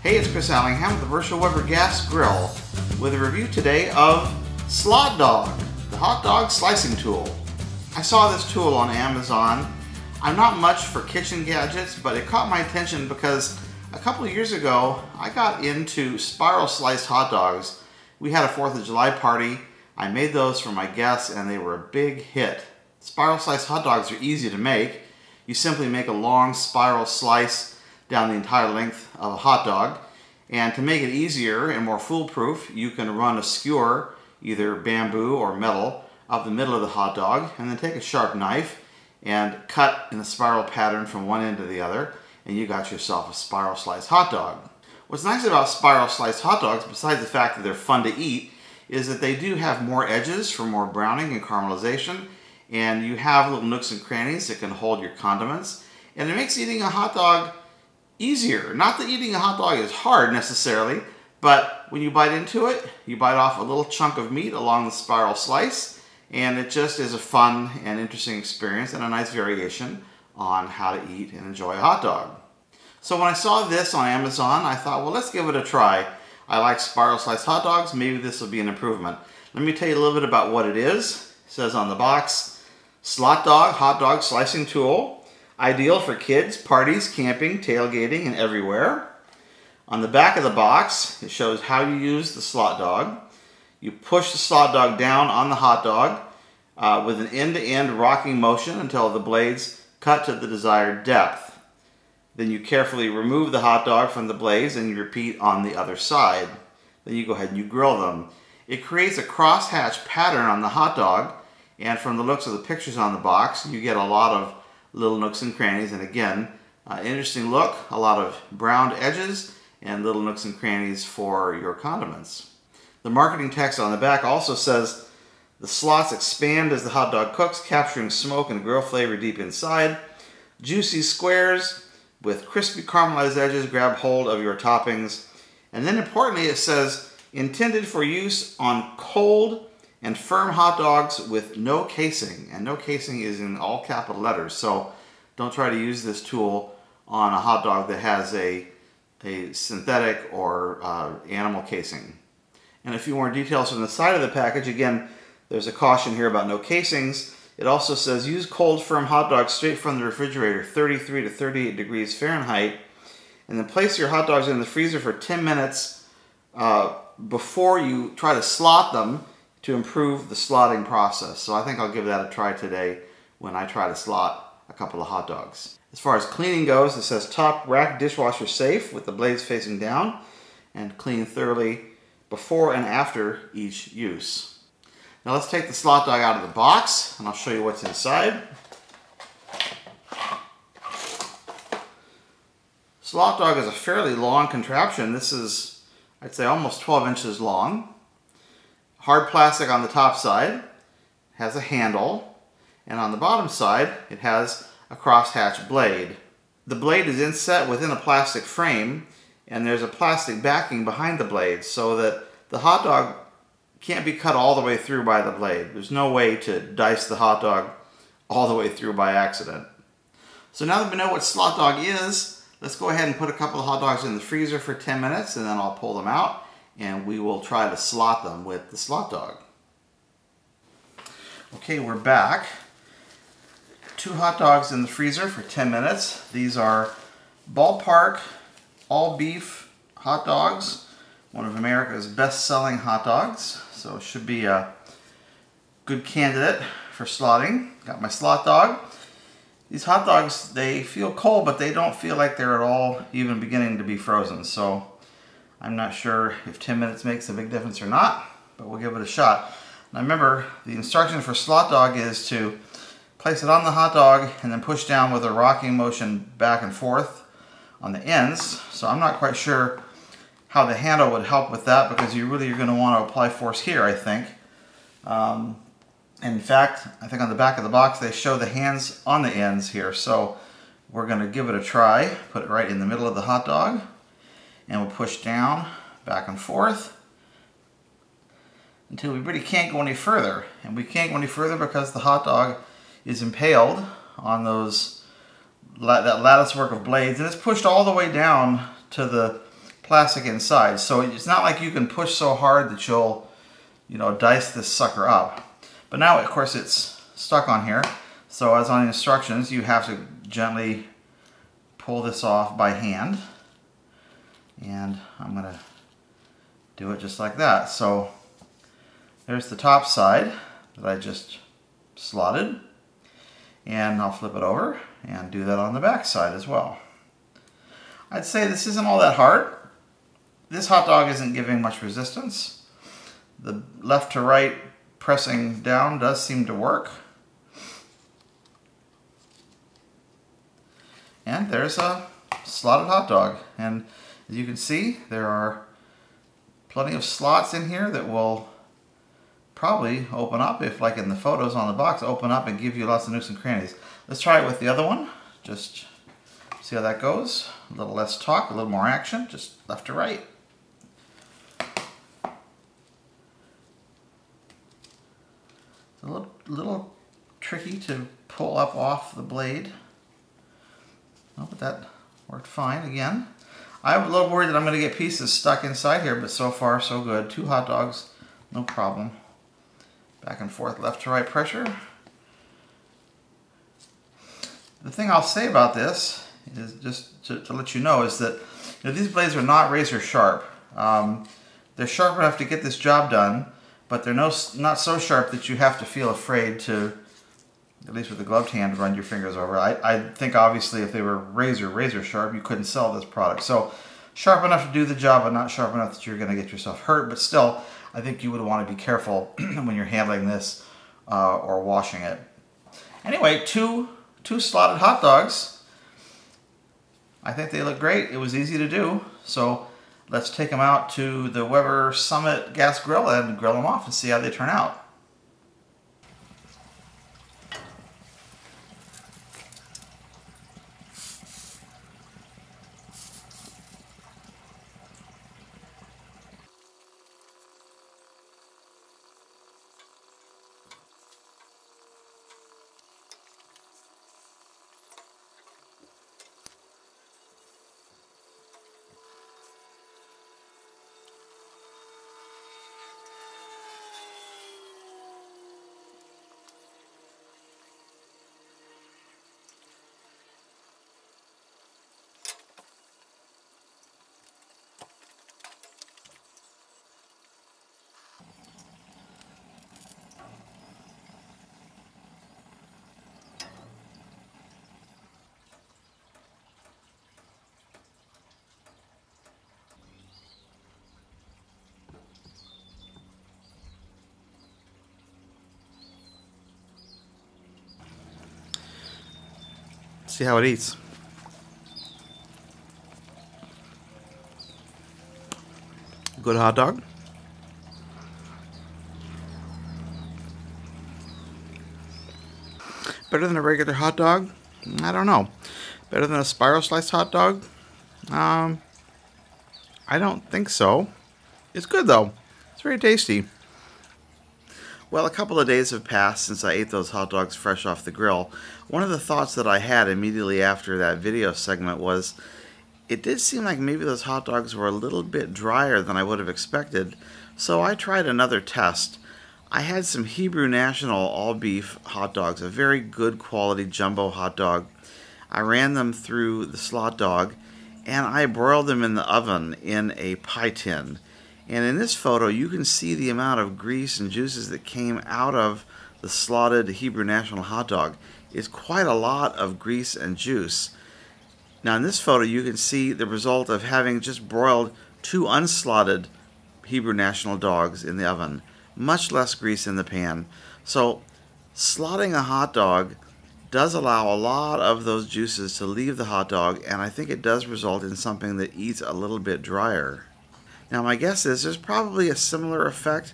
Hey, it's Chris Allingham with the Virtual Weber Gas Grill with a review today of SLOTDOG, the hot dog slicing tool. I saw this tool on Amazon. I'm not much for kitchen gadgets, but it caught my attention because a couple of years ago I got into spiral sliced hot dogs. We had a 4th of July party. I made those for my guests and they were a big hit. Spiral sliced hot dogs are easy to make. You simply make a long spiral slice down the entire length of a hot dog. And to make it easier and more foolproof, you can run a skewer, either bamboo or metal, up the middle of the hot dog, and then take a sharp knife and cut in a spiral pattern from one end to the other, and you got yourself a spiral sliced hot dog. What's nice about spiral sliced hot dogs, besides the fact that they're fun to eat, is that they do have more edges for more browning and caramelization, and you have little nooks and crannies that can hold your condiments, and it makes eating a hot dog easier. Not that eating a hot dog is hard necessarily, but when you bite into it, you bite off a little chunk of meat along the spiral slice, and it just is a fun and interesting experience and a nice variation on how to eat and enjoy a hot dog. So when I saw this on Amazon, I thought, well, let's give it a try. I like spiral sliced hot dogs, maybe this will be an improvement. Let me tell you a little bit about what it is. It says on the box, SLOTDOG hot dog slicing tool. Ideal for kids, parties, camping, tailgating, and everywhere. On the back of the box, it shows how you use the SLOTDOG. You push the SLOTDOG down on the hot dog with an end-to-end rocking motion until the blades cut to the desired depth. Then you carefully remove the hot dog from the blades and you repeat on the other side. Then you go ahead and you grill them. It creates a crosshatch pattern on the hot dog, and from the looks of the pictures on the box, you get a lot of little nooks and crannies, and again, interesting look, a lot of browned edges and little nooks and crannies for your condiments. The marketing text on the back also says the slots expand as the hot dog cooks, capturing smoke and grill flavor deep inside. Juicy squares with crispy caramelized edges grab hold of your toppings. And then importantly, it says intended for use on cold and firm hot dogs with no casing, and no casing is in all capital letters, so don't try to use this tool on a hot dog that has a synthetic or animal casing. And a few more details from the side of the package. Again, there's a caution here about no casings. It also says use cold firm hot dogs straight from the refrigerator, 33 to 38 degrees Fahrenheit, and then place your hot dogs in the freezer for 10 minutes before you try to slot them, to improve the slotting process. So I think I'll give that a try today when I try to slot a couple of hot dogs. As far as cleaning goes, it says top rack dishwasher safe with the blades facing down, and clean thoroughly before and after each use. Now let's take the SLOTDOG out of the box and I'll show you what's inside. SLOTDOG is a fairly long contraption. This is, I'd say, almost 12 inches long. Hard plastic on the top side, has a handle, and on the bottom side it has a crosshatch blade. The blade is inset within a plastic frame, and there's a plastic backing behind the blade so that the hot dog can't be cut all the way through by the blade. There's no way to dice the hot dog all the way through by accident. So now that we know what SLOTDOG is, let's go ahead and put a couple of hot dogs in the freezer for 10 minutes and then I'll pull them out and we will try to slot them with the SLOTDOG. Okay, we're back. 2 hot dogs in the freezer for 10 minutes. These are Ballpark all beef hot dogs, one of America's best-selling hot dogs. So it should be a good candidate for slotting. Got my SLOTDOG. These hot dogs, they feel cold, but they don't feel like they're at all even beginning to be frozen. So I'm not sure if 10 minutes makes a big difference or not, but we'll give it a shot. Now remember, the instruction for SLOTDOG is to place it on the hot dog and then push down with a rocking motion back and forth on the ends. So I'm not quite sure how the handle would help with that because you really are going to want to apply force here, I think. And in fact, I think on the back of the box they show the hands on the ends here. So we're going to give it a try. Put it right in the middle of the hot dog. And we'll push down, back and forth, until we really can't go any further. And we can't go any further because the hot dog is impaled on that lattice work of blades, and it's pushed all the way down to the plastic inside. So it's not like you can push so hard that you'll, you know, dice this sucker up. But now, of course, it's stuck on here. So as on the instructions, you have to gently pull this off by hand. And I'm going to do it just like that. So there's the top side that I just slotted. And I'll flip it over and do that on the back side as well. I'd say this isn't all that hard. This hot dog isn't giving much resistance. The left to right pressing down does seem to work. And there's a slotted hot dog. And as you can see, there are plenty of slots in here that will probably open up, if like in the photos on the box, open up and give you lots of nooks and crannies. Let's try it with the other one. Just see how that goes. A little less talk, a little more action, just left to right. It's a little tricky to pull up off the blade. Oh, but that worked fine again. I'm a little worried that I'm going to get pieces stuck inside here, but so far so good. 2 hot dogs, no problem. Back and forth, left to right pressure. The thing I'll say about this is, just to let you know, is that, you know, these blades are not razor sharp. They're sharp enough to get this job done, but they're not so sharp that you have to feel afraid to, at least with the gloved hand, run your fingers over. I think obviously if they were razor sharp, you couldn't sell this product. So sharp enough to do the job, but not sharp enough that you're going to get yourself hurt. But still, I think you would want to be careful when you're handling this or washing it. Anyway, two slotted hot dogs. I think they look great. It was easy to do. So let's take them out to the Weber Summit gas grill and grill them off and see how they turn out. See how it eats. Good hot dog. Better than a regular hot dog? I don't know. Better than a spiral sliced hot dog? I don't think so. It's good though. It's very tasty. Well, a couple of days have passed since I ate those hot dogs fresh off the grill. One of the thoughts that I had immediately after that video segment was, it did seem like maybe those hot dogs were a little bit drier than I would have expected, so I tried another test. I had some Hebrew National all-beef hot dogs, a very good quality jumbo hot dog. I ran them through the SLOTDOG, and I broiled them in the oven in a pie tin. And in this photo, you can see the amount of grease and juices that came out of the slotted Hebrew National hot dog. It's quite a lot of grease and juice. Now in this photo, you can see the result of having just broiled 2 unslotted Hebrew National dogs in the oven. Much less grease in the pan. So slotting a hot dog does allow a lot of those juices to leave the hot dog, and I think it does result in something that eats a little bit drier. Now my guess is there's probably a similar effect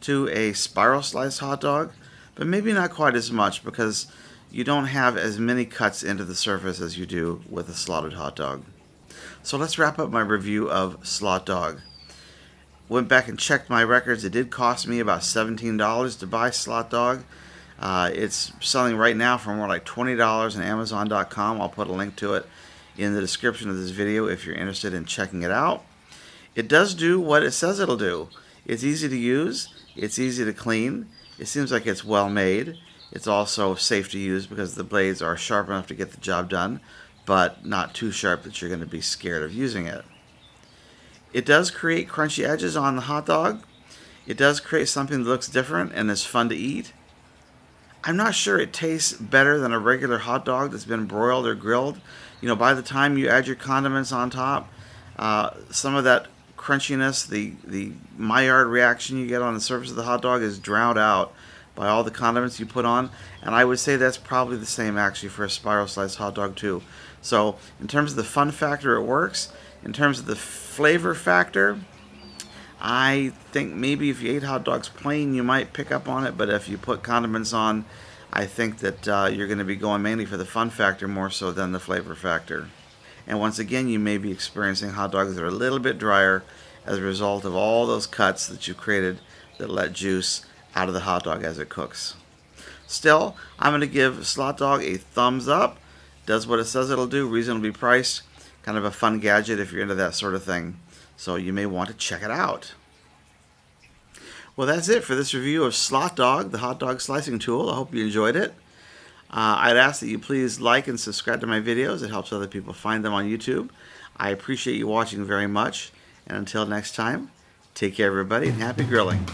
to a spiral sliced hot dog, but maybe not quite as much because you don't have as many cuts into the surface as you do with a slotted hot dog. So let's wrap up my review of SLOTDOG. Went back and checked my records. It did cost me about $17 to buy SLOTDOG. It's selling right now for more like $20 on Amazon.com. I'll put a link to it in the description of this video if you're interested in checking it out. It does do what it says it'll do. It's easy to use, it's easy to clean, it seems like it's well made. It's also safe to use because the blades are sharp enough to get the job done, but not too sharp that you're going to be scared of using it. It does create crunchy edges on the hot dog. It does create something that looks different and is fun to eat. I'm not sure it tastes better than a regular hot dog that's been broiled or grilled. You know, by the time you add your condiments on top, some of that crunchiness, the Maillard reaction you get on the surface of the hot dog is drowned out by all the condiments you put on, and I would say that's probably the same actually for a spiral sliced hot dog too. So in terms of the fun factor, it works. In terms of the flavor factor, I think maybe if you ate hot dogs plain, you might pick up on it, but if you put condiments on, I think that you're going to be going mainly for the fun factor more so than the flavor factor. And once again, you may be experiencing hot dogs that are a little bit drier as a result of all those cuts that you created that let juice out of the hot dog as it cooks. Still, I'm going to give SLOTDOG a thumbs up. Does what it says it'll do, reasonably priced, kind of a fun gadget if you're into that sort of thing. So you may want to check it out. Well, that's it for this review of SLOTDOG, the hot dog slicing tool. I hope you enjoyed it. I'd ask that you please like and subscribe to my videos. It helps other people find them on YouTube. I appreciate you watching very much. And until next time, take care everybody and happy grilling.